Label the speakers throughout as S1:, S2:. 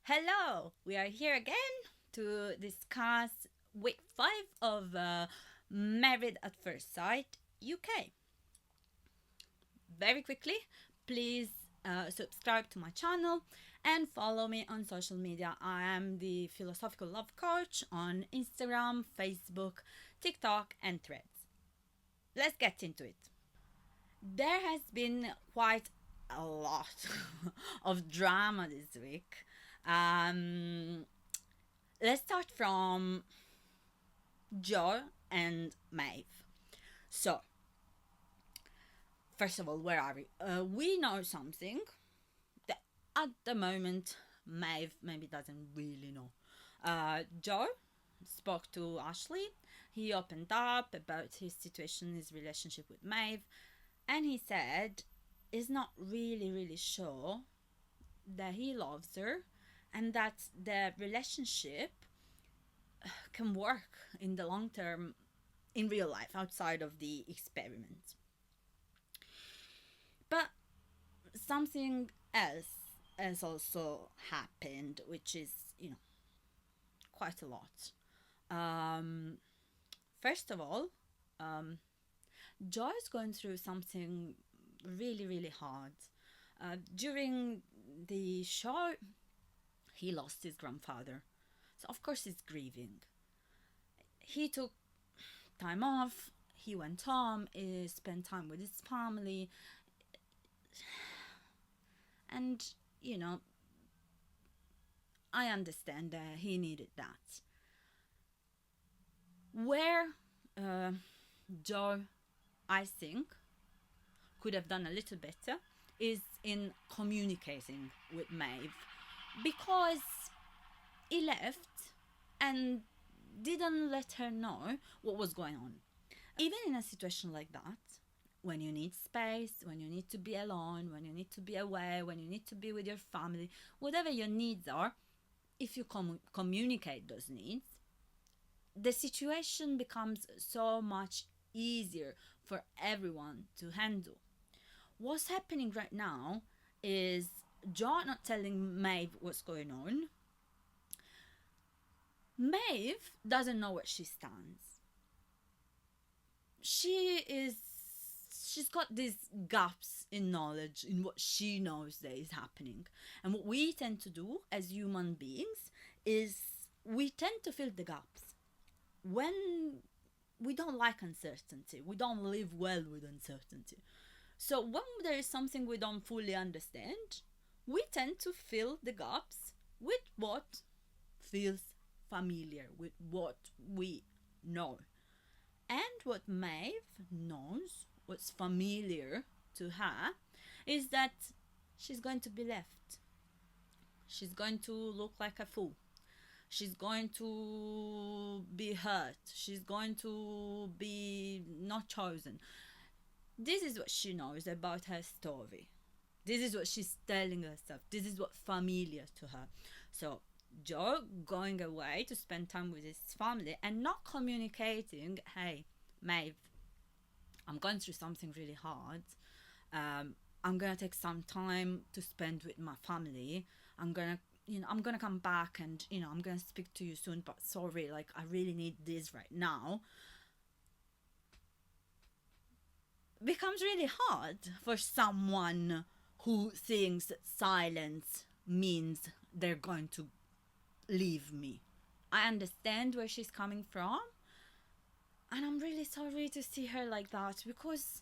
S1: Hello, we are here again to discuss week 5 of Married at First Sight UK. Very quickly, please subscribe to my channel and follow me on social media. I am the Philosophical Love Coach on Instagram, Facebook, TikTok, and Threads. Let's get into it. There has been quite a lot of drama this week. Um, let's start from Joe and Maeve. So, first of all, where are we? We know something that at the moment Maeve maybe doesn't really know. Joe spoke to Ashley. He opened up about his situation, his relationship with Maeve, and he said he's not really sure that he loves her and that the relationship can work in the long term in real life outside of the experiment. But something else has also happened, which is, quite a lot. Um, First of all, um, Joy is going through something really hard. During the show, he lost his grandfather. So, of course, he's grieving. He took time off, he went home, he spent time with his family, and you know, I understand that he needed that. Where uh, Joe, I think, could have done a little better is in communicating with Maeve, because he left and didn't let her know what was going on. Even in a situation like that, when you need space, when you need to be alone, when you need to be away, when you need to be with your family, whatever your needs are, if you communicate those needs, the situation becomes so much easier for everyone to handle. What's happening right now is John not telling Maeve what's going on. Maeve doesn't know where she stands. She's got these gaps in knowledge in what she knows that is happening. And what we tend to do as human beings is we tend to fill the gaps. When we don't like uncertainty, we don't live well with uncertainty. So when there is something we don't fully understand, we tend to fill the gaps with what feels familiar, with what we know. And what Maeve knows, what's familiar to her, is that she's going to be left. She's going to look like a fool. She's going to be hurt. She's going to be not chosen. This is what she knows about her story. This is what she's telling herself. This is what's familiar to her. So Joe going away to spend time with his family and not communicating, hey, Maeve, I'm going through something really hard. I'm gonna take some time to spend with my family. I'm gonna come back and I'm gonna speak to you soon. But sorry, like I really need this right now. Becomes really hard for someone who thinks that silence means they're going to leave me. I understand where she's coming from, and I'm really sorry to see her like that because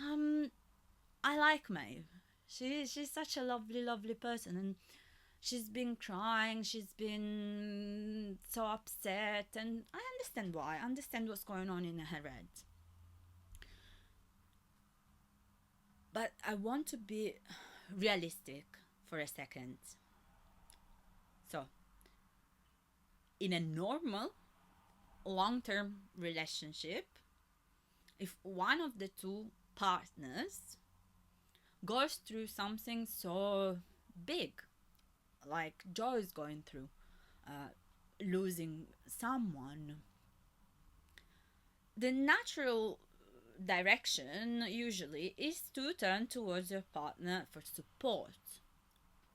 S1: I like Maeve. She's such a lovely person, and she's been crying, she's been so upset, and I understand why. I understand what's going on in her head. But I want to be realistic for a second. So, in a normal long term relationship, if one of the two partners goes through something so big, like Joe is going through, losing someone, the natural direction usually is to turn towards your partner for support.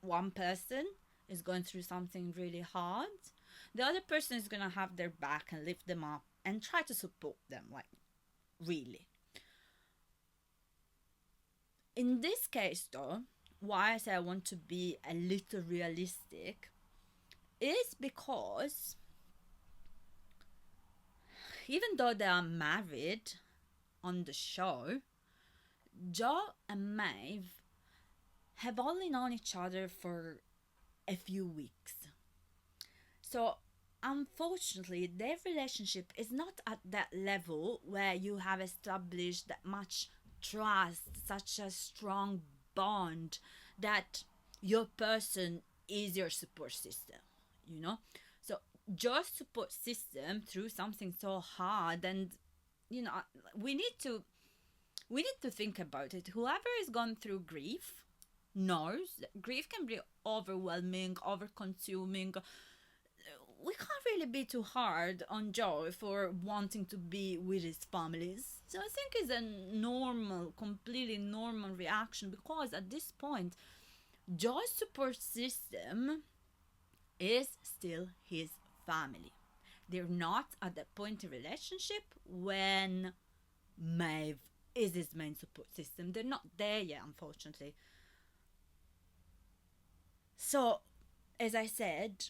S1: One person is going through something really hard, the other person is going to have their back and lift them up and try to support them, like, really. In this case, though, why I say I want to be a little realistic is because even though they are married on the show, Joe and Maeve have only known each other for a few weeks. So, unfortunately, their relationship is not at that level where you have established that much trust, such a strong bond that your person is your support system, you know? So, Joe's support system through something so hard, and you know, we need to think about it. Whoever has gone through grief knows that grief can be overwhelming, over consuming. We can't really be too hard on Joe for wanting to be with his families. So I think it's a normal, completely normal reaction, because at this point, Joe's support system is still his family. They're not at that point in relationship when Maeve is his main support system. They're not there yet, unfortunately. So, as I said,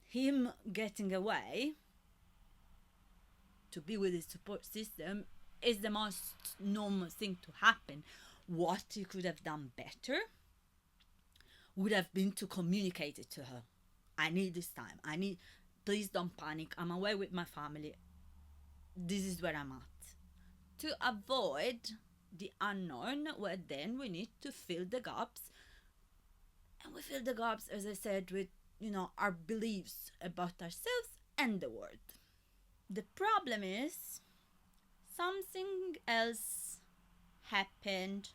S1: him getting away to be with his support system is the most normal thing to happen. What he could have done better would have been to communicate it to her. I need this time. Please don't panic. I'm away with my family. This is where I'm at. To avoid the unknown, where then we need to fill the gaps. And we fill the gaps, as I said, with, our beliefs about ourselves and the world. The problem is something else happened.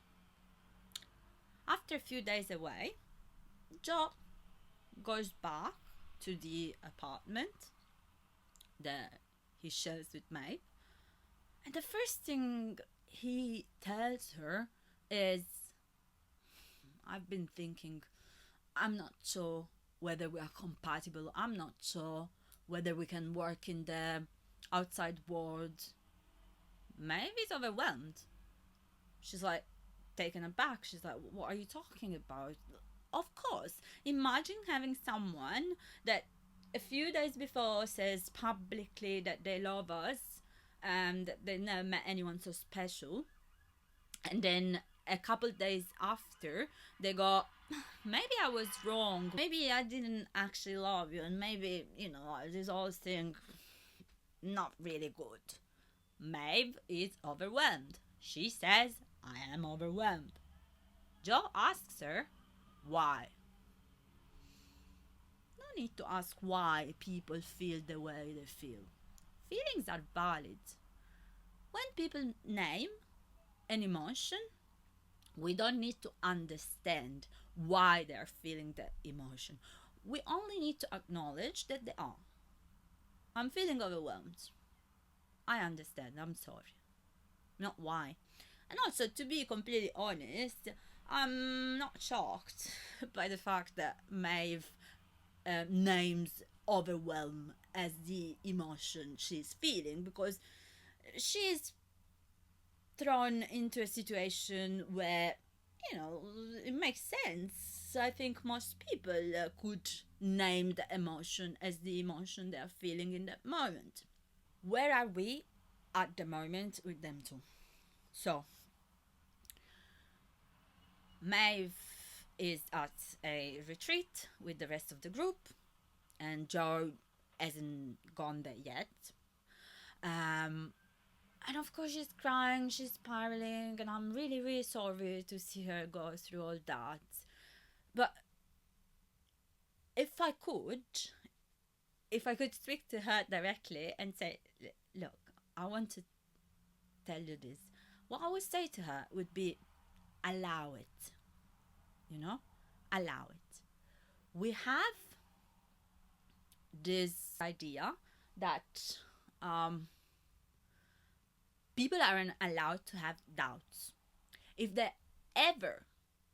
S1: After a few days away, Joe goes back to the apartment that he shares with Maeve. And the first thing he tells her is, I've been thinking, I'm not sure whether we are compatible. I'm not sure whether we can work in the outside world. Maeve is overwhelmed. She's like taken aback. She's like, what are you talking about? Of course, imagine having someone that a few days before says publicly that they love us and that they never met anyone so special, and then a couple days after they go, maybe I was wrong, maybe I didn't actually love you, and maybe, this whole thing not really good. Maeve is overwhelmed. She says, I am overwhelmed. Joe asks her why. No need to ask why people feel the way they feel. Feelings are valid. When people name an emotion, we don't need to understand why they are feeling that emotion. We only need to acknowledge that they are. I'm feeling overwhelmed. I understand. I'm sorry. Not why. And also, to be completely honest, I'm not shocked by the fact that Maeve names overwhelm as the emotion she's feeling, because she's thrown into a situation where, it makes sense. I think most people could name the emotion as the emotion they are feeling in that moment. Where are we at the moment with them two? So, Maeve is at a retreat with the rest of the group, and Joe hasn't gone there yet. And of course she's crying, she's spiraling, and I'm really, really sorry to see her go through all that. But if I could speak to her directly and say, look, I want to tell you this, what I would say to her would be, allow it. Allow it. We have this idea that people aren't allowed to have doubts. If they ever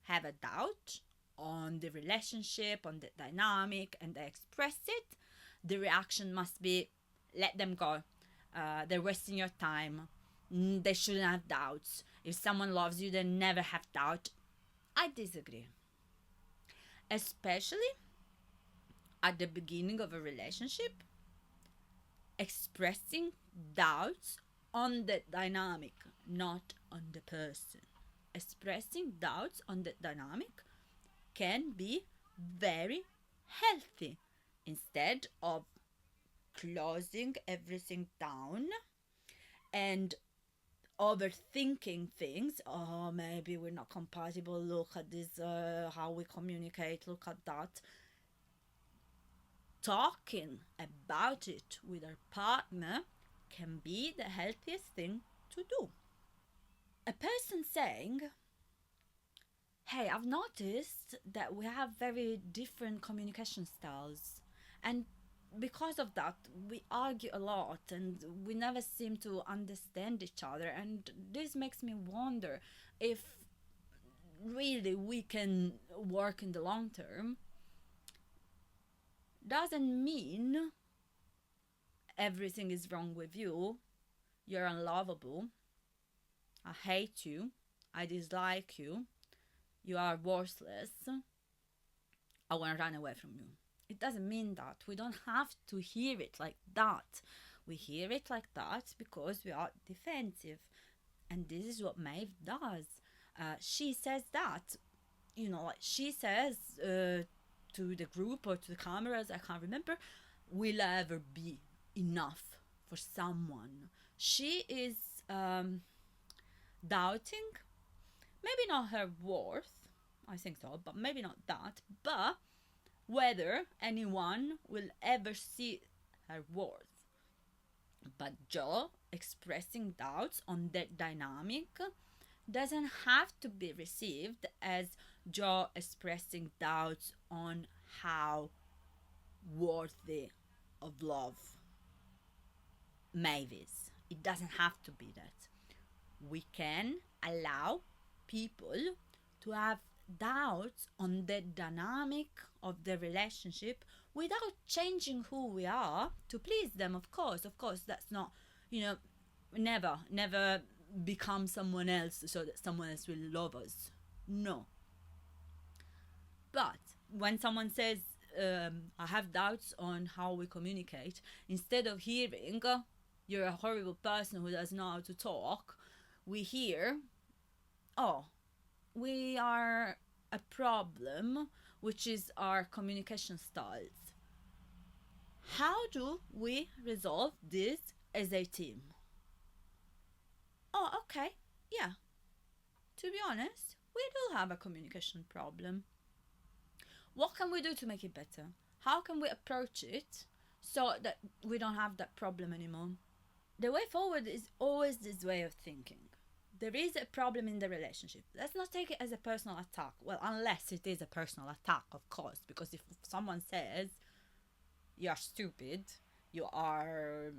S1: have a doubt, on the relationship, on the dynamic, and they express it, the reaction must be, let them go. They're wasting your time. They shouldn't have doubts. If someone loves you, they never have doubt. I disagree. Especially at the beginning of a relationship, expressing doubts on the dynamic, not on the person. Expressing doubts on the dynamic can be very healthy instead of closing everything down and overthinking things. Oh, maybe we're not compatible. Look at this, how we communicate. Look at that. Talking about it with our partner can be the healthiest thing to do. A person saying, hey, I've noticed that we have very different communication styles, and because of that, we argue a lot and we never seem to understand each other. And this makes me wonder if really we can work in the long term. Doesn't mean everything is wrong with you. You're unlovable. I hate you. I dislike you. You are worthless. I want to run away from you. It doesn't mean that. We don't have to hear it like that. We hear it like that because we are defensive. And this is what Maeve does. She says that, like she says to the group or to the cameras, I can't remember, will I ever be enough for someone? She is doubting, maybe not her worth, I think so, but maybe not that, but whether anyone will ever see her worth. But Joe expressing doubts on that dynamic doesn't have to be received as Joe expressing doubts on how worthy of love Maeve is. It doesn't have to be that. We can allow people to have doubts on the dynamic of the relationship without changing who we are to please them. Of course, that's not, never become someone else so that someone else will love us. No. But when someone says, I have doubts on how we communicate, instead of hearing, you're a horrible person who doesn't know how to talk, we hear, oh, we are a problem, which is our communication styles. How do we resolve this as a team? Oh, okay, yeah. To be honest, we do have a communication problem. What can we do to make it better? How can we approach it so that we don't have that problem anymore? The way forward is always this way of thinking. There is a problem in the relationship. Let's not take it as a personal attack. Well, unless it is a personal attack, of course, because if someone says, you're stupid, you are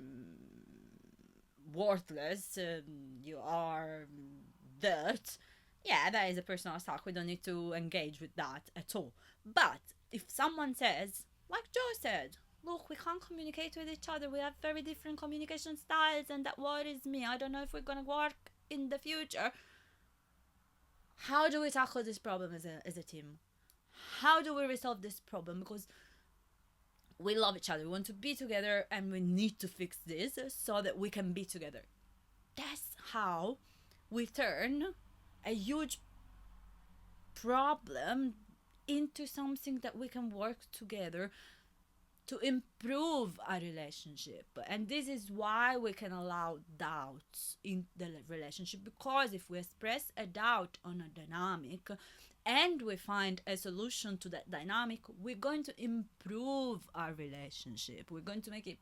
S1: worthless, you are dirt, yeah, that is a personal attack. We don't need to engage with that at all. But if someone says, like Joe said, look, we can't communicate with each other, we have very different communication styles, and that worries me, I don't know if we're going to work in the future. How do we tackle this problem as a team? How do we resolve this problem? Because we love each other, we want to be together, and we need to fix this so that we can be together. That's how we turn a huge problem into something that we can work together to improve our relationship. And this is why we can allow doubts in the relationship, because if we express a doubt on a dynamic and we find a solution to that dynamic, we're going to improve our relationship, we're going to make it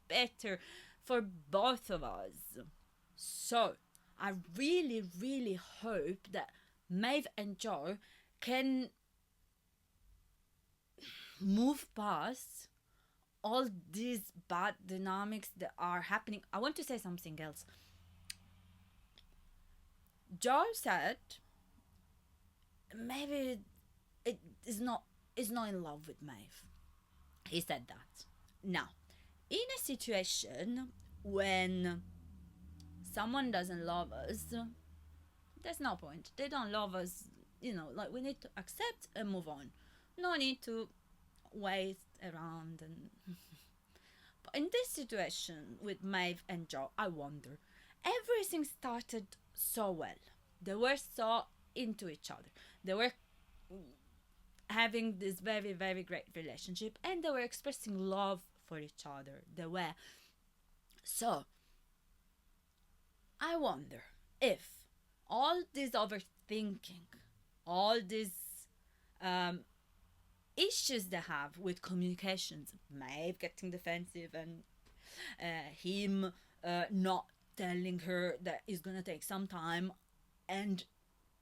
S1: better for both of us. So I really, really hope that Maeve and Joe can move past all these bad dynamics that are happening. I want to say something else. Joe said maybe it is not in love with Maeve. He said that. Now, in a situation when someone doesn't love us, there's no point. They don't love us, like we need to accept and move on. No need to wait around and but in this situation with Maeve and Joe, I wonder. Everything started so well. They were so into each other. They were having this very, very great relationship and they were expressing love for each other. They were. So, I wonder if all this overthinking, all these um, issues they have with communications, Maeve getting defensive and him not telling her that it's gonna take some time, and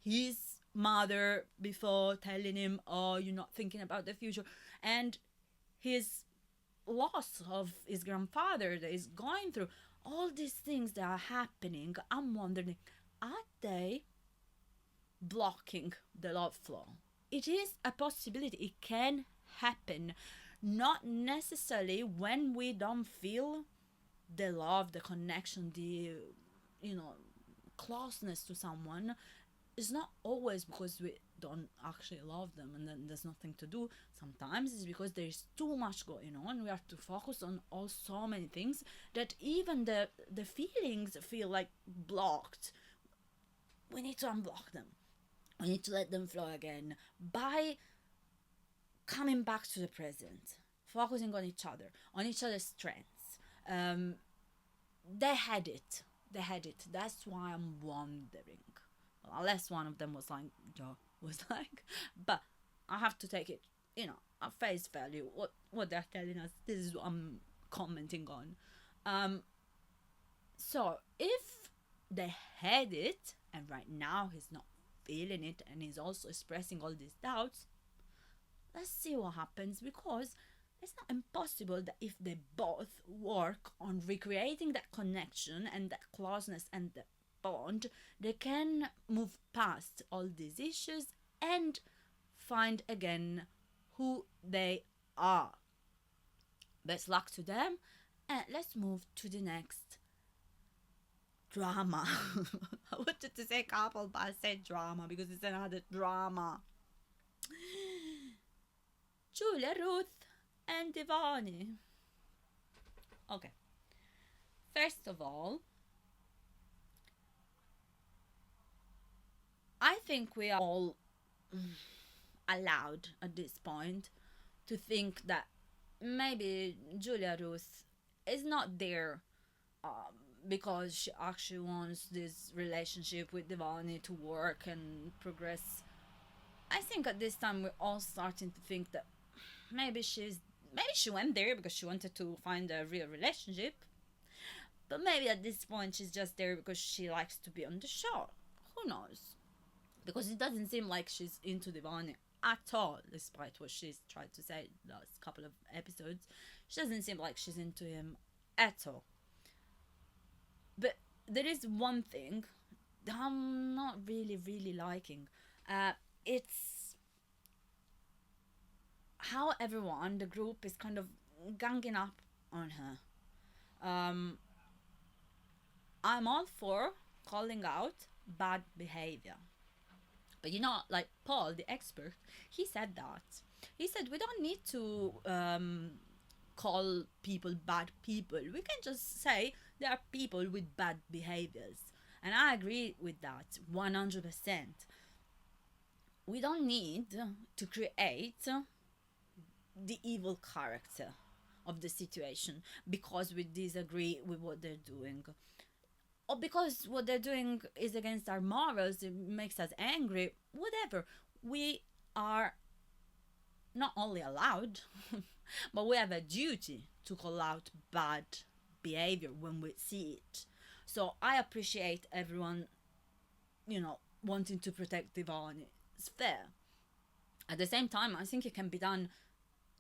S1: his mother before telling him, oh, you're not thinking about the future, and his loss of his grandfather that is going through all these things that are happening. I'm wondering, are they blocking the love flow? It is a possibility. It can happen. Not necessarily when we don't feel the love, the connection, the you know closeness to someone. It's not always because we don't actually love them and then there's nothing to do. Sometimes it's because there's too much going on. We have to focus on all so many things that even the feelings feel like blocked. We need to unblock them. We need to let them flow again by coming back to the present, focusing on each other, on each other's strengths. Um, they had it. They had it. That's why I'm wondering. Well, unless one of them was like, Joe was like, but I have to take it, at face value. What they're telling us. This is what I'm commenting on. So if they had it, and right now he's not feeling it, and he's also expressing all these doubts, let's see what happens, because it's not impossible that if they both work on recreating that connection and that closeness and the bond, they can move past all these issues and find again who they are. Best luck to them, and let's move to the next drama. I wanted to say couple, but I said drama because it's another drama. Julia, Ruth, and Devani. Okay. First of all, I think we are all allowed at this point to think that maybe Julia Ruth is not there because she actually wants this relationship with Devani to work and progress. I think at this time we're all starting to think that maybe she went there because she wanted to find a real relationship, but maybe at this point she's just there because she likes to be on the show. Who knows? Because it doesn't seem like she's into Devani at all, despite what she's tried to say the last couple of episodes. She doesn't seem like she's into him at all. But there is one thing that I'm not really, really liking. It's how everyone, the group, is kind of ganging up on her. I'm all for calling out bad behavior. But like Paul, the expert, he said that. He said we don't need to call people bad people. We can just say there are people with bad behaviors. And I agree with that 100%. We don't need to create the evil character of the situation because we disagree with what they're doing, or because what they're doing is against our morals, it makes us angry, whatever. We are not only allowed, but we have a duty to call out bad behavior when we see it. So I appreciate everyone, wanting to protect Devon. It's fair. At the same time, I think it can be done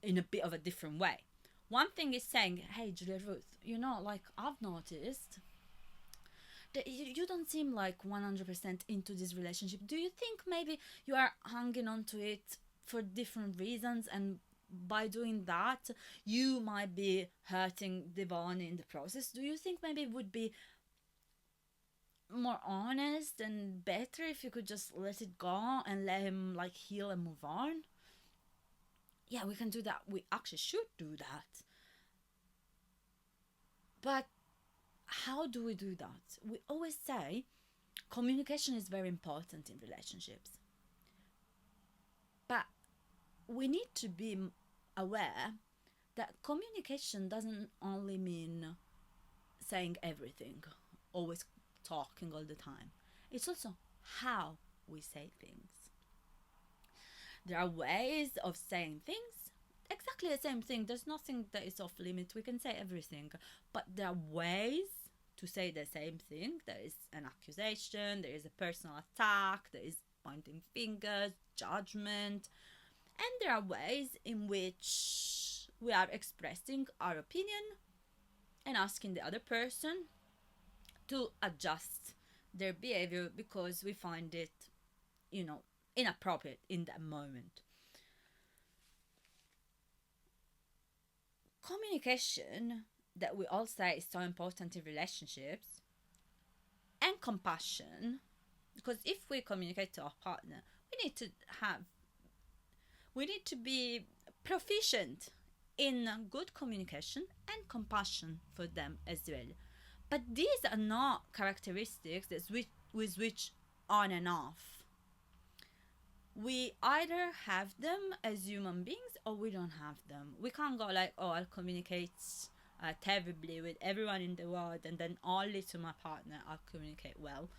S1: in a bit of a different way. One thing is saying, hey, Julia Ruth, like I've noticed that you don't seem like 100% into this relationship. Do you think maybe you are hanging on to it for different reasons, and by doing that you might be hurting Devon in the process. Do you think maybe it would be more honest and better if you could just let it go and let him like heal and move on? Yeah, we can do that. We actually should do that. But how do we do that? We always say communication is very important in relationships. But we need to be aware that communication doesn't only mean saying everything, always talking all the time. It's also how we say things. There are ways of saying things, exactly the same thing. There's nothing that is off limit. We can say everything, but there are ways to say the same thing. There is an accusation, there is a personal attack, there is pointing fingers, judgment, and there are ways in which we are expressing our opinion and asking the other person to adjust their behavior because we find it, inappropriate in that moment. Communication, that we all say is so important in relationships, and compassion, because if we communicate to our partner, we need to be proficient in good communication and compassion for them as well. But these are not characteristics with which on and off. We either have them as human beings or we don't have them. We can't go like, oh, I'll communicate terribly with everyone in the world and then only to my partner I'll communicate well.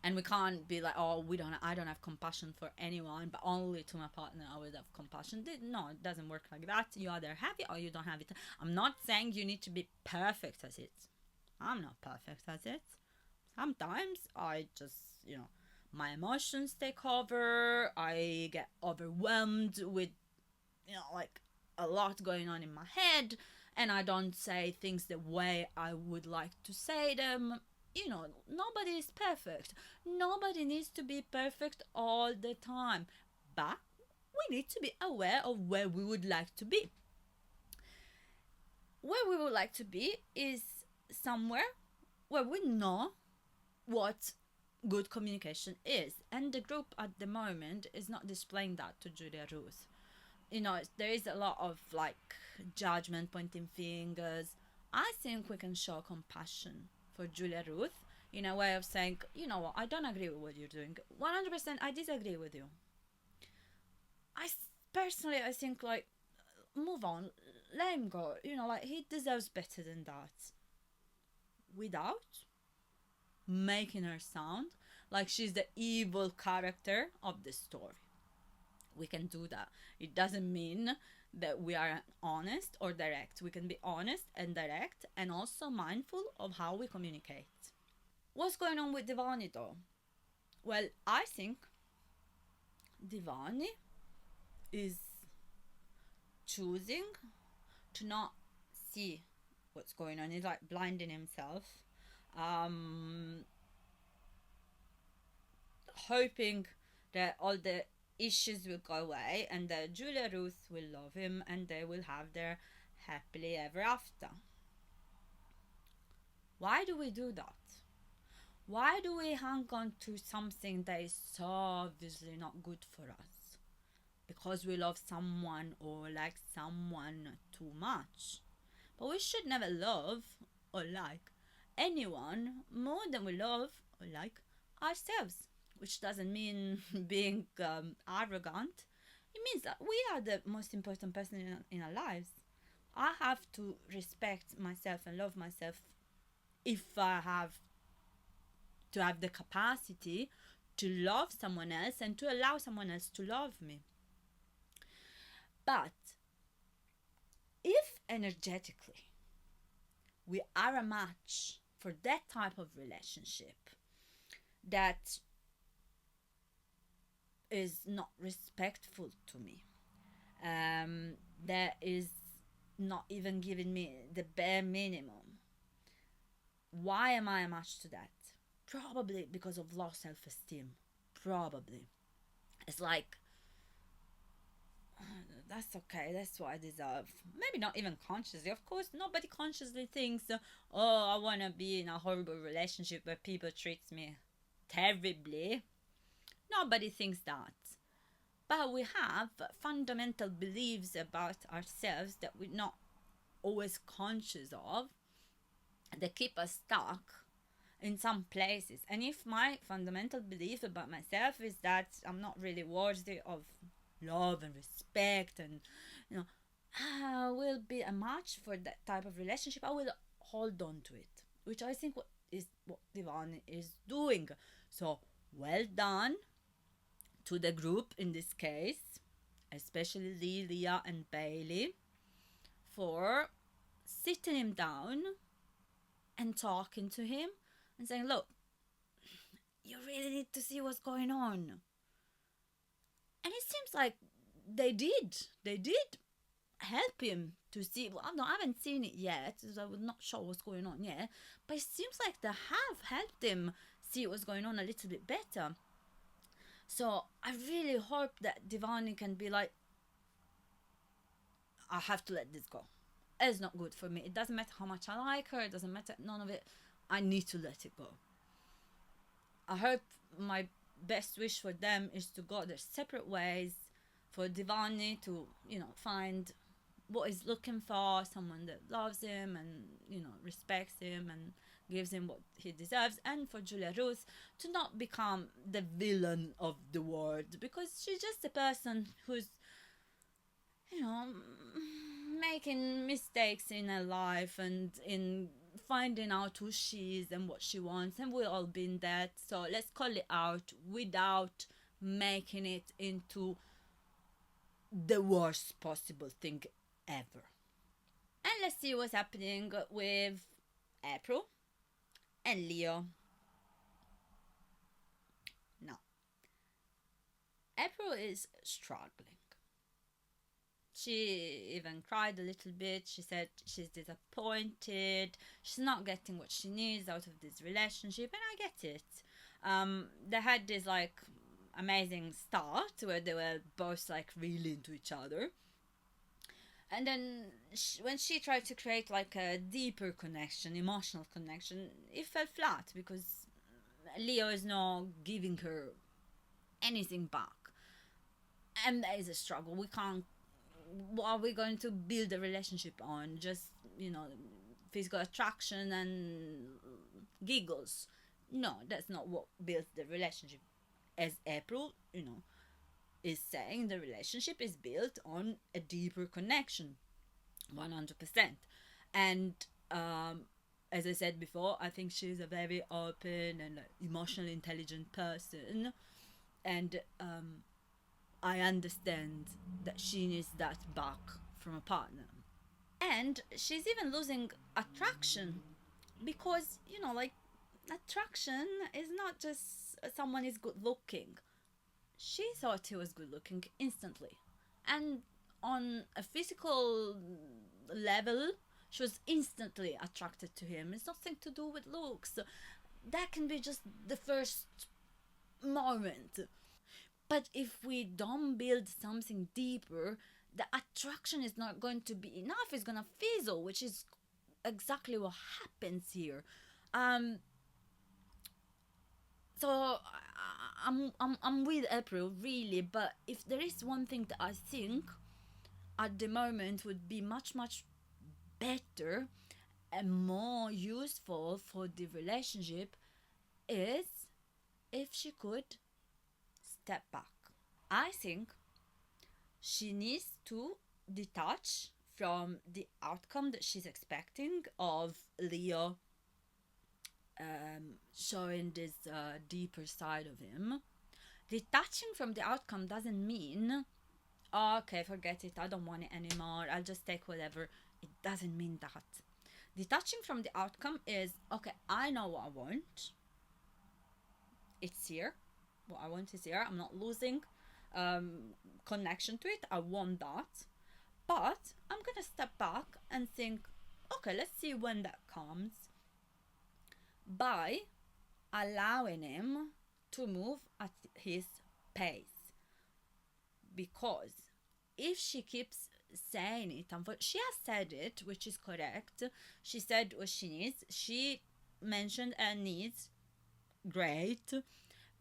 S1: And we can't be like, oh, I don't have compassion for anyone, but only to my partner I would have compassion. No, it doesn't work like that. You either have it or you don't have it. I'm not saying you need to be perfect at it. I'm not perfect at it. Sometimes I just, my emotions take over. I get overwhelmed with, like a lot going on in my head, and I don't say things the way I would like to say them. Nobody is perfect. Nobody needs to be perfect all the time. But we need to be aware of where we would like to be. Where we would like to be is somewhere where we know what good communication is. And the group at the moment is not displaying that to Julia Ruth. There is a lot of like judgment, pointing fingers. I think we can show compassion for Julia Ruth in a way of saying, you know what, I don't agree with what you're doing. 100% I disagree with you. Personally, I think like, move on, let him go. Like he deserves better than that. Without making her sound like she's the evil character of the story. We can do that. It doesn't mean that we are honest or direct. We can be honest and direct and also mindful of how we communicate. What's going on with Divani though? Well, I think Divani is choosing to not see what's going on. He's like blinding himself, hoping that all the issues will go away and that Julia Ruth will love him and they will have their happily ever after. Why do we do that? Why do we hang on to something that is so obviously not good for us? Because we love someone or like someone too much. But we should never love or like anyone more than we love or like ourselves. Which doesn't mean being arrogant. It means that we are the most important person in our lives. I have to respect myself and love myself if I have to have the capacity to love someone else and to allow someone else to love me. But if energetically we are a match for that type of relationship that is not respectful to me, that is not even giving me the bare minimum, why am I a match to that? Probably because of low self-esteem. Probably. It's like that's okay, that's what I deserve. Maybe not even consciously, of course, nobody consciously thinks, oh, I want to be in a horrible relationship where people treats me terribly. Nobody thinks that. But we have fundamental beliefs about ourselves that we're not always conscious of, that keep us stuck in some places. And if my fundamental belief about myself is that I'm not really worthy of love and respect, and you know, I will be a match for that type of relationship, I will hold on to it, which I think what Divan is doing. So well done to the group in this case, especially Leah and Bailey, for sitting him down and talking to him and saying, look, you really need to see what's going on. And it seems like they did. They did help him to see. Well, no, I haven't seen it yet, so I would not show what's going on yet. But it seems like they have helped him see what's going on a little bit better. So I really hope that Divani can be like, I have to let this go. It's not good for me. It doesn't matter how much I like her. It doesn't matter, none of it. I need to let it go. I hope my best wish for them is to go their separate ways, for Divani to, find what he's looking for, someone that loves him and, respects him and gives him what he deserves, and for Julia Ruth to not become the villain of the world, because she's just a person who's, making mistakes in her life and in finding out who she is and what she wants, and we've all been that. So let's call it out without making it into the worst possible thing ever. And let's see what's happening with April and Leo. Now, April is struggling. She even cried a little bit. She said she's disappointed. She's not getting what she needs out of this relationship, and I get it. They had this amazing start where they were both really into each other, and then when she tried to create a deeper connection, emotional connection, it fell flat because Leo is not giving her anything back, and that is a struggle. We can't. What are we going to build a relationship on? Just physical attraction and giggles? No, that's not what builds the relationship. As April is saying, the relationship is built on a deeper connection, 100%. And as I said before, I think she's a very open and emotionally intelligent person, and I understand that she needs that back from a partner. And she's even losing attraction because, attraction is not just someone is good looking. She thought he was good looking instantly. And on a physical level, she was instantly attracted to him. It's nothing to do with looks. That can be just the first moment. But if we don't build something deeper, the attraction is not going to be enough. It's gonna fizzle, which is exactly what happens here. So I'm with April really, but if there is one thing that I think at the moment would be much better and more useful for the relationship is if she could step back. I think she needs to detach from the outcome that she's expecting of Leo showing this deeper side of him. Detaching from the outcome doesn't mean, oh, okay, forget it, I don't want it anymore, I'll just take whatever. It doesn't mean that. Detaching from the outcome is, okay, I know what I want. It's here. What I want is here. I'm not losing connection to it. I want that. But I'm going to step back and think, okay, let's see when that comes, by allowing him to move at his pace. Because if she keeps saying it, she has said it, which is correct. She said what she needs. She mentioned her needs. Great.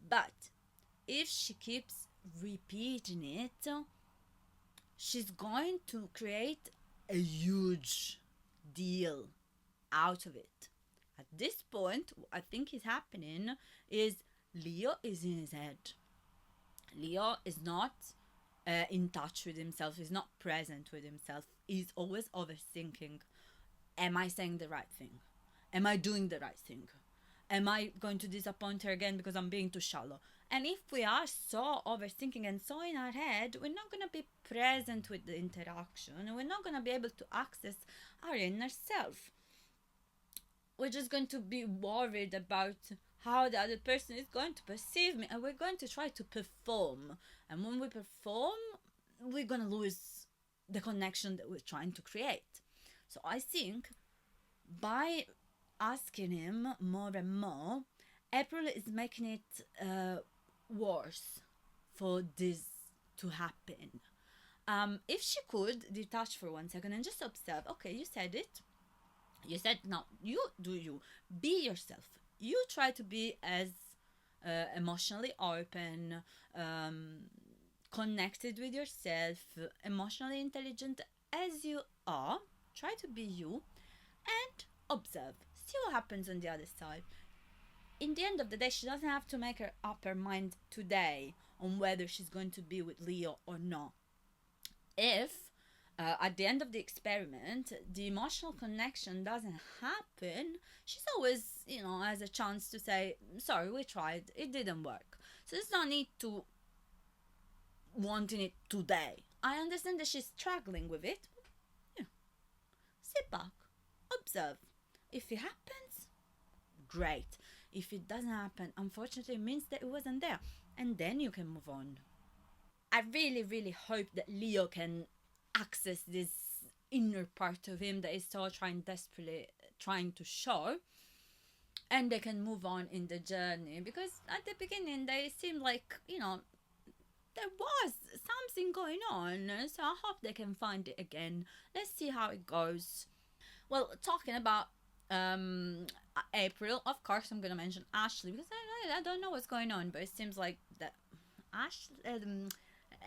S1: But if she keeps repeating it, she's going to create a huge deal out of it. At this point, what I think is happening is Leo is in his head. Leo is not in touch with himself, he's not present with himself. He's always overthinking. Am I saying the right thing? Am I doing the right thing? Am I going to disappoint her again because I'm being too shallow? And if we are so overthinking and so in our head, we're not going to be present with the interaction, and we're not going to be able to access our inner self. We're just going to be worried about how the other person is going to perceive me, and we're going to try to perform. And when we perform, we're going to lose the connection that we're trying to create. So I think by asking him more and more, April is making it worse for this to happen. If she could detach for 1 second and just observe, okay, you said it. You said, now you do you. Be yourself. You try to be as emotionally open, connected with yourself, emotionally intelligent as you are. Try to be you and observe. See what happens on the other side. In the end of the day, she doesn't have to make her up her mind today on whether she's going to be with Leo or not. If at the end of the experiment the emotional connection doesn't happen, she's always, has a chance to say, sorry, we tried, it didn't work. So there's no need to wanting it today. I understand that she's struggling with it. Yeah. Sit back, observe. If it happens, great. If it doesn't happen, unfortunately, it means that it wasn't there. And then you can move on. I really, really hope that Leo can access this inner part of him that is so desperately trying to show, and they can move on in the journey, because at the beginning they seemed like, there was something going on. So I hope they can find it again. Let's see how it goes. Well, talking about April, of course I'm gonna mention Ashley, because I don't know what's going on, but it seems like that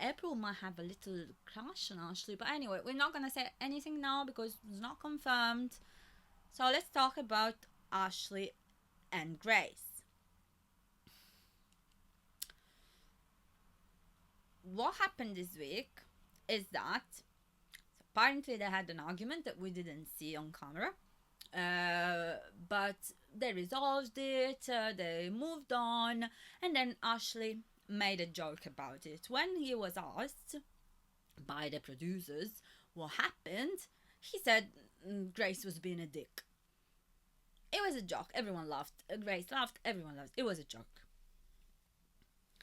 S1: April might have a little crush on Ashley. But anyway, we're not gonna say anything now because it's not confirmed. So let's talk about Ashley and Grace. What happened this week is that apparently they had an argument that we didn't see on camera. But they resolved it, they moved on, and then Ashley made a joke about it. When he was asked by the producers what happened, he said Grace was being a dick. It was a joke. Everyone laughed. Grace laughed. Everyone laughed. It was a joke.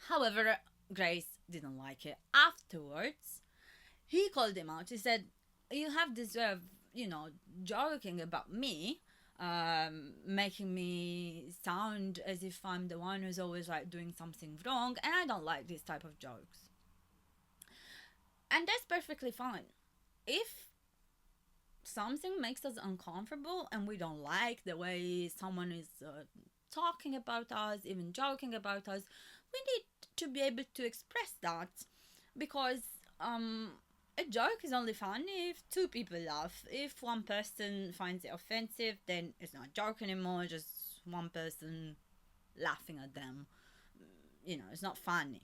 S1: However, Grace didn't like it. Afterwards, he called him out. He said, you have this way of, joking about me, making me sound as if I'm the one who's always like doing something wrong, and I don't like this type of jokes. And that's perfectly fine. If something makes us uncomfortable and we don't like the way someone is talking about us, even joking about us, we need to be able to express that, because a joke is only fun if two people laugh. If one person finds it offensive, then it's not a joke anymore, just one person laughing at them. It's not funny.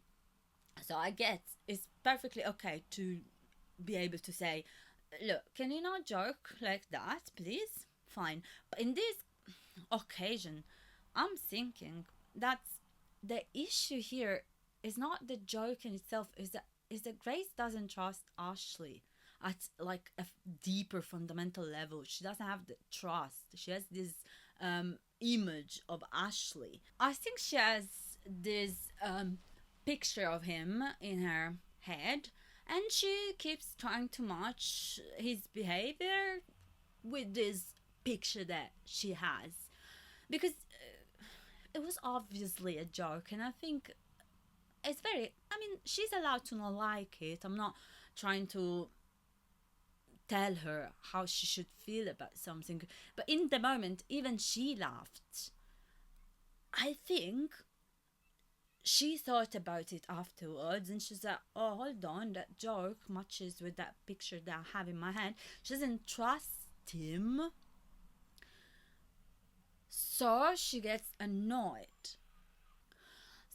S1: So I get it's perfectly okay to be able to say, look, can you not joke like that, please? Fine. But in this occasion, I'm thinking that the issue here is not the joke in itself, is that Grace doesn't trust Ashley at like a deeper fundamental level. She doesn't have the trust. She has this image of Ashley. I think she has this picture of him in her head, and she keeps trying to match his behavior with this picture that she has, because it was obviously a joke, and I think it's very, she's allowed to not like it. I'm not trying to tell her how she should feel about something. But in the moment, even she laughed. I think she thought about it afterwards and she's like, oh, hold on, that joke matches with that picture that I have in my hand. She doesn't trust him. So she gets annoyed.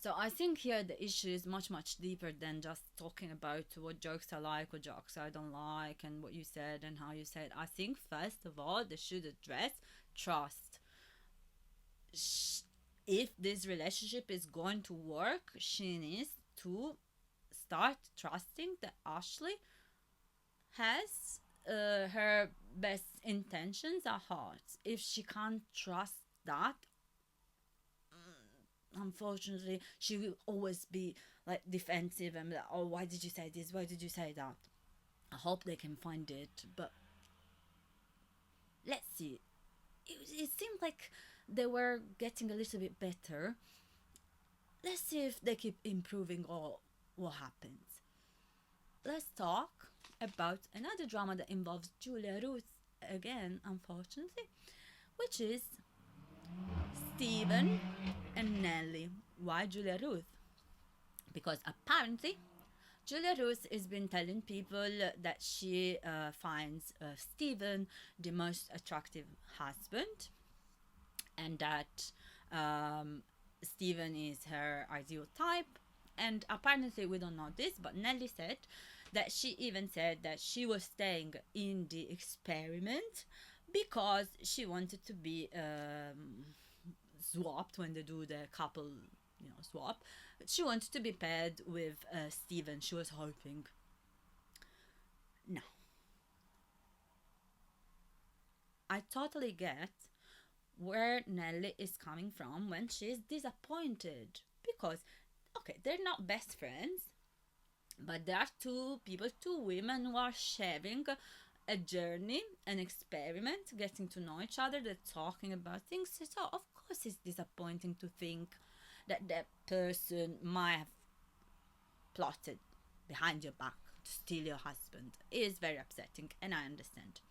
S1: So I think here the issue is much, much deeper than just talking about what jokes I like, what jokes I don't like, and what you said and how you said. I think first of all, they should address trust. If this relationship is going to work, she needs to start trusting that Ashley has her best intentions at heart. If she can't trust that, unfortunately, she will always be like defensive and be like, oh, why did you say this? Why did you say that? I hope they can find it, but let's see. It seemed like they were getting a little bit better. Let's see if they keep improving or what happens. Let's talk about another drama that involves Julia Ruth again, unfortunately, which is Stephen and Nellie. Why Julia Ruth? Because apparently Julia Ruth has been telling people that she finds Stephen the most attractive husband, and that Stephen is her ideal type. And apparently, we don't know this, but Nellie said that she even said that she was staying in the experiment because she wanted to be swapped when they do the couple, swap. She wanted to be paired with Stephen. She was hoping. No. I totally get where Nellie is coming from when she's disappointed. Because, okay, they're not best friends, but there are two people, two women who are sharing a journey, an experiment, getting to know each other, they're talking about things. So, of course, it's disappointing to think that that person might have plotted behind your back to steal your husband. It is very upsetting, and I understand.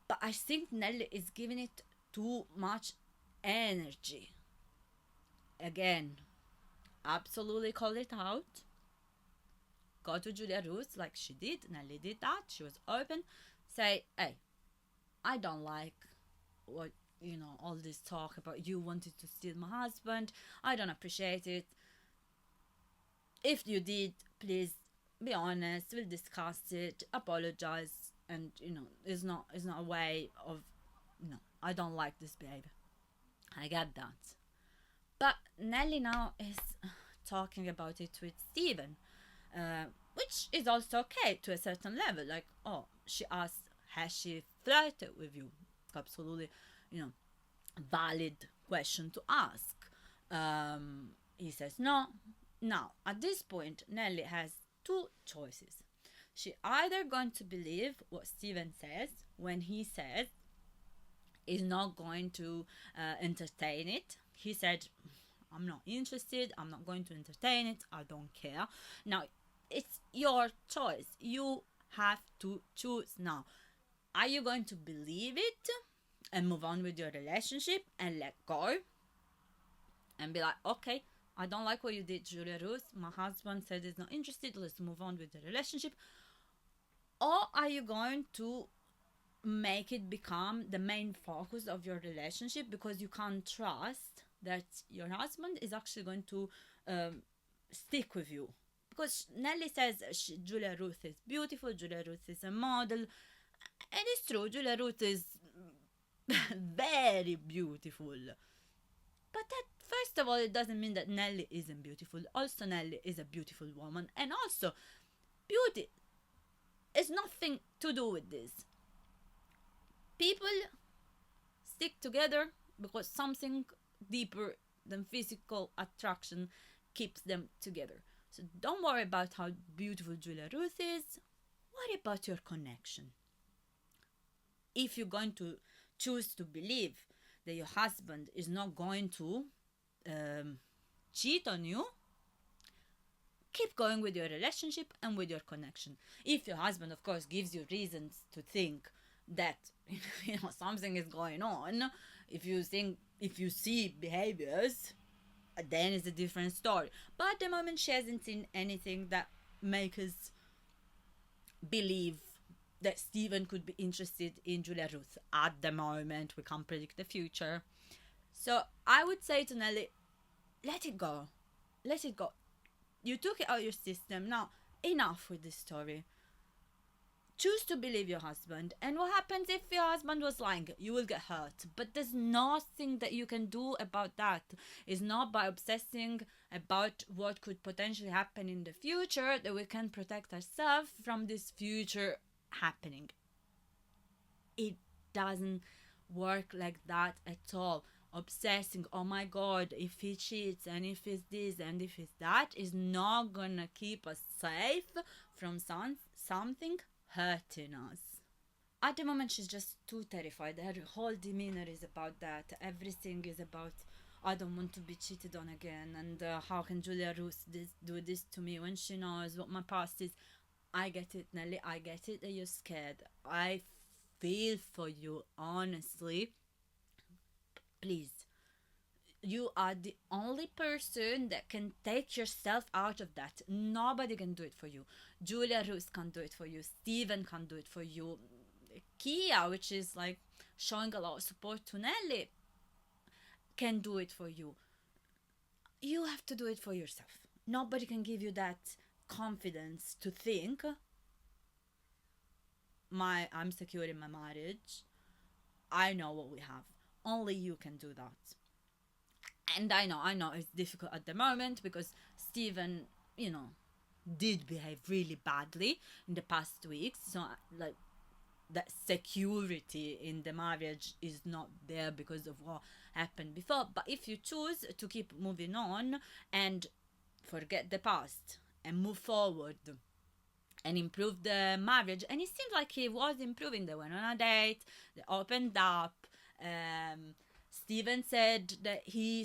S1: But I think Nelly is giving it too much energy. Again, absolutely call it out. Go to Julia Ruth like she did. Nelly did that. She was open. Say, hey, I don't like what, all this talk about you wanted to steal my husband. I don't appreciate it. If you did, please be honest. We'll discuss it. Apologize. And it's not a way of I don't like this behavior. I get that. But Nelly now is talking about it with Stephen, which is also okay to a certain level. Like, oh, she asked, has she flirted with you? Absolutely, valid question to ask. He says no. Now, at this point, Nelly has two choices. She either going to believe what Stephen says when he says is not going to entertain it. He said, I'm not interested, I'm not going to entertain it, I don't care. Now, it's your choice. You have to choose now. Are you going to believe it and move on with your relationship and let go? And be like, okay, I don't like what you did, Julia Ruth. My husband said he's not interested, let's move on with the relationship. Or are you going to make it become the main focus of your relationship because you can't trust that your husband is actually going to stick with you? Because Nelly says Julia Ruth is beautiful, Julia Ruth is a model, and it's true, Julia Ruth is very beautiful. But that, first of all, it doesn't mean that Nelly isn't beautiful. Also, Nelly is a beautiful woman, and also, beauty is nothing to do with this. People stick together because something deeper than physical attraction keeps them together. So don't worry about how beautiful Julia Ruth is. Worry about your connection. If you're going to choose to believe that your husband is not going to cheat on you, keep going with your relationship and with your connection. If your husband, of course, gives you reasons to think that something is going on, if you see behaviors, then it's a different story. But at the moment, she hasn't seen anything that makes us believe that Stephen could be interested in Julia Ruth. At the moment, we can't predict the future. So I would say to Nelly, let it go. Let it go. You took it out of your system. Now, enough with this story. Choose to believe your husband. And what happens if your husband was lying? You will get hurt. But there's nothing that you can do about that. It's not by obsessing about what could potentially happen in the future that we can protect ourselves from this future happening. It doesn't work like that at all. Obsessing, oh my god, if he cheats and if it's this and if it's that, is not gonna keep us safe from something hurting us. At the moment, she's just too terrified. Her whole demeanor is about that. Everything is about, I don't want to be cheated on again, and how can Julia Roos do this to me when she knows what my past is. I get it, Nelly. I get it that you're scared. I feel for you, honestly. Please, you are the only person that can take yourself out of that. Nobody can do it for you. Julia Roos can't do it for you. Steven can't do it for you. Kia, which is like showing a lot of support to Nelly, can do it for you. You have to do it for yourself. Nobody can give you that confidence to think I'm secure in my marriage. I know what we have. Only you can do that. And I know it's difficult at the moment because Stephen, did behave really badly in the past weeks. So, like, that security in the marriage is not there because of what happened before. But if you choose to keep moving on and forget the past and move forward and improve the marriage, and it seems like he was improving. They went on a date, they opened up. Steven said that he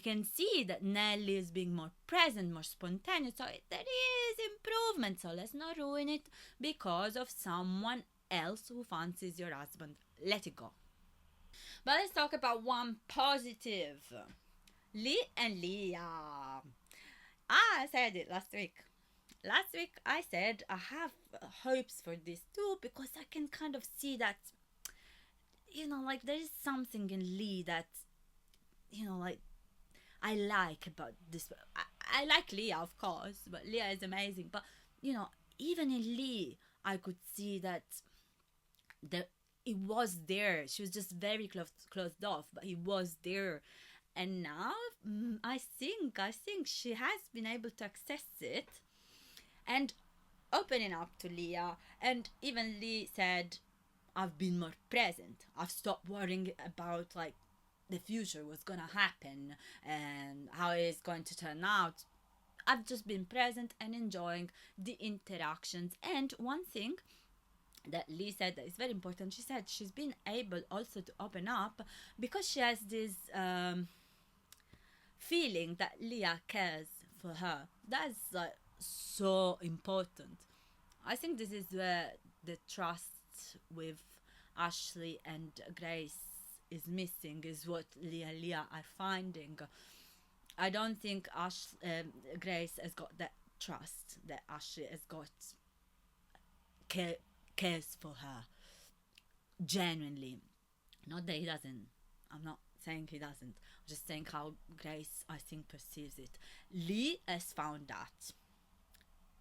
S1: can see that Nelly is being more present, more spontaneous. So there is improvement. So let's not ruin it because of someone else who fancies your husband. Let it go. But let's talk about one positive. Lee and Leah. I said it last week. Last week I said I have hopes for this too because I can kind of see that, like there is something in Lee that, like I like about this. I like Leah, of course, but Leah is amazing. But, even in Lee, I could see that it was there. She was just very closed off, but he was there. And now I think she has been able to access it and opening up to Leah. And even Lee said, I've been more present. I've stopped worrying about like the future, what's gonna happen and how it's going to turn out. I've just been present and enjoying the interactions. And one thing that Lee said that is very important, she said she's been able also to open up because she has this feeling that Leah cares for her. That's like so important. I think this is where the trust with Ashley and Grace is missing, is what Leah are finding. I don't think Grace has got that trust that Ashley has got. Cares for her genuinely. Not that he doesn't. I'm not saying he doesn't. I'm just saying how Grace, I think, perceives it. Lee has found that.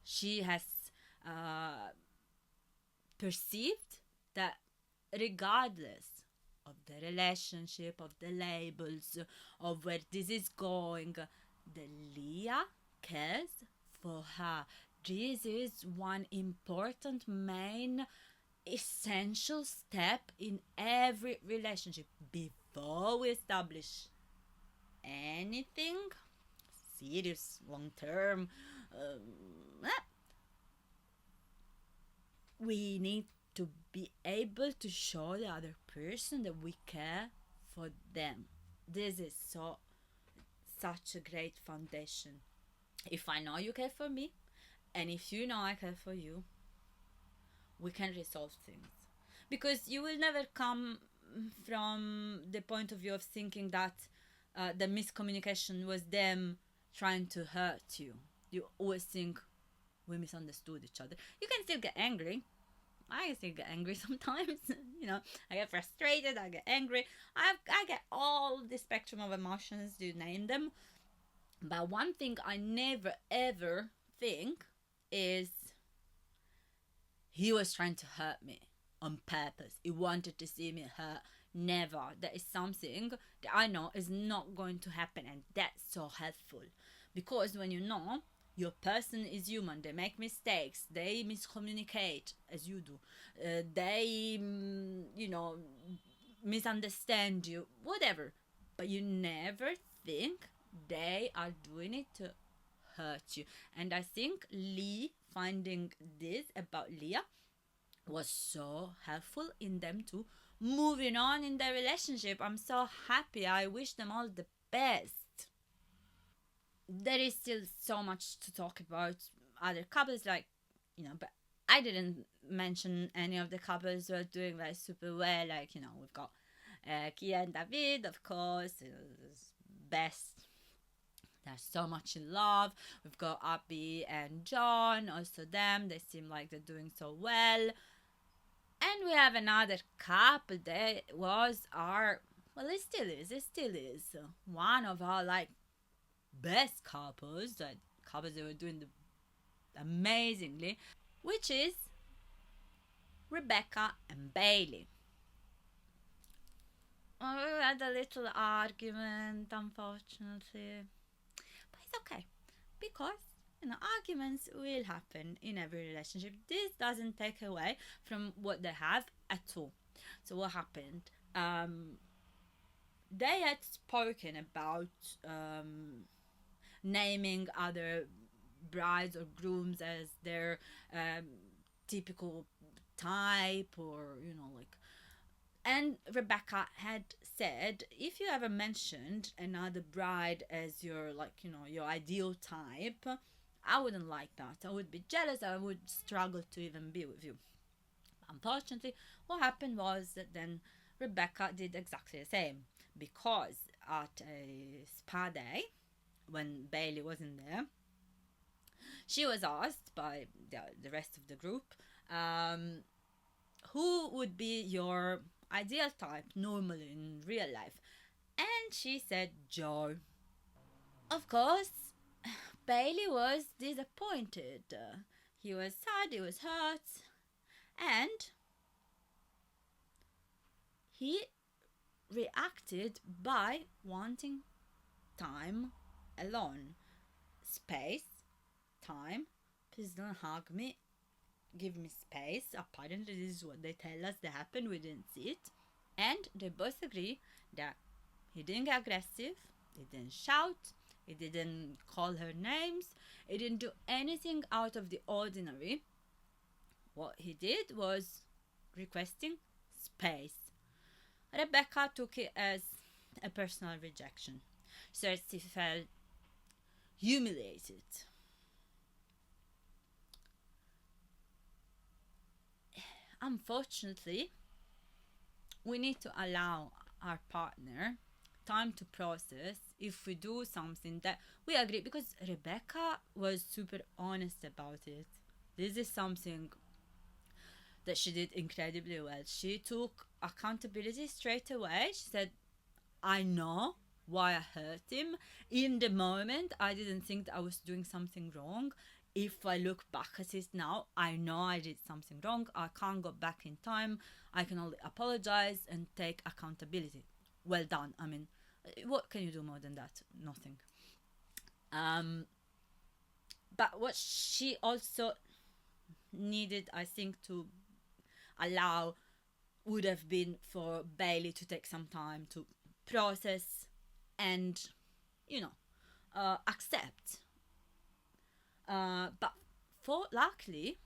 S1: She has perceived that regardless of the relationship, of the labels, of where this is going, the Leah cares for her. This is one important, main, essential step in every relationship. Before we establish anything serious, long term, we need to be able to show the other person that we care for them. This is such a great foundation. If I know you care for me, and if you know I care for you, we can resolve things. Because you will never come from the point of view of thinking that the miscommunication was them trying to hurt you. You always think we misunderstood each other. You can still get angry. I still get angry sometimes. You know, I get frustrated, I get angry. I get all the spectrum of emotions, you name them. But one thing I never ever think is he was trying to hurt me on purpose. He wanted to see me hurt. Never. That is something that I know is not going to happen, and that's so helpful. Because when you know your person is human, they make mistakes, they miscommunicate as you do, they, misunderstand you, whatever. But you never think they are doing it to hurt you. And I think Lee finding this about Leah was so helpful in them to moving on in their relationship. I'm so happy. I wish them all the best. There is still so much to talk about other couples, like, but I didn't mention any of the couples who are doing like super well. Like, we've got Kia and David, of course, best. They're so much in love. We've got Abby and John, also them. They seem like they're doing so well. And we have another couple that was our, well, it still is one of our like best couples, that couples that were doing amazingly, which is Rebecca and Bailey. Oh, we had a little argument, unfortunately, but it's okay because arguments will happen in every relationship. This doesn't take away from what they have at all. So what happened? They had spoken about naming other brides or grooms as their um, typical type, or like. And Rebecca had said, if you ever mentioned another bride as your, like, your ideal type, I wouldn't like that. I would be jealous. I would struggle to even be with you. Unfortunately, what happened was that then Rebecca did exactly the same, because at a spa day, when Bailey wasn't there, she was asked by the rest of the group, um, who would be your ideal type normally in real life? And she said Joe. Of course, Bailey was disappointed. He was sad, he was hurt, and he reacted by wanting time alone. Space, time. Please don't hug me. Give me space. Apparently, this is what they tell us that happened. We didn't see it. And they both agree that he didn't get aggressive, he didn't shout, he didn't call her names, he didn't do anything out of the ordinary. What he did was requesting space. Rebecca took it as a personal rejection. So she felt humiliated. Unfortunately, we need to allow our partner time to process if we do something that we agree, because Rebecca was super honest about it. This is something that she did incredibly well. She took accountability straight away. She said, I know why I hurt him. In the moment, I didn't think that I was doing something wrong. If I look back at it now, I know I did something wrong. I can't go back in time. I can only apologize and take accountability. Well done. I mean, what can you do more than that? Nothing. Um, but what she also needed, I think, to allow would have been for Bailey to take some time to process and, accept. But for luckily,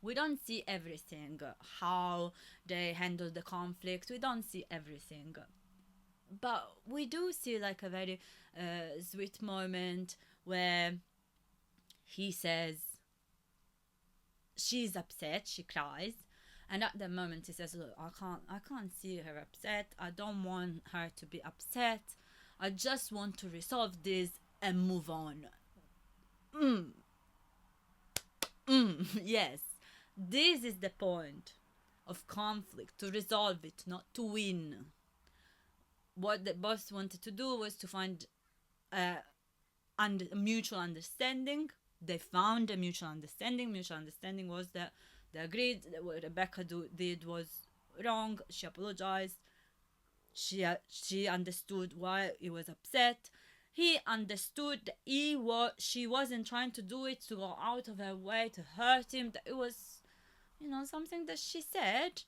S1: we don't see everything, how they handle the conflict. We don't see everything, but we do see like a very sweet moment where he says she's upset, she cries, and at the moment he says, "Look, I can't see her upset. I don't want her to be upset. I just want to resolve this and move on." Mm, yes, this is the point of conflict, to resolve it, not to win. What the boss wanted to do was to find a mutual understanding. They found a mutual understanding. Mutual understanding was that they agreed that what Rebecca did was wrong. She apologized. She understood why he was upset. He understood that she wasn't trying to do it to go out of her way to hurt him. That it was, something that she said.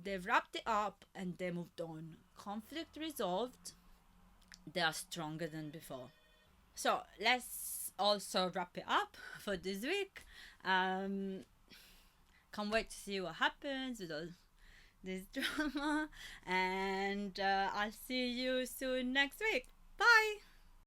S1: They wrapped it up and they moved on. Conflict resolved. They are stronger than before. So let's also wrap it up for this week. Can't wait to see what happens with all this drama, and I'll see you soon next week. Bye.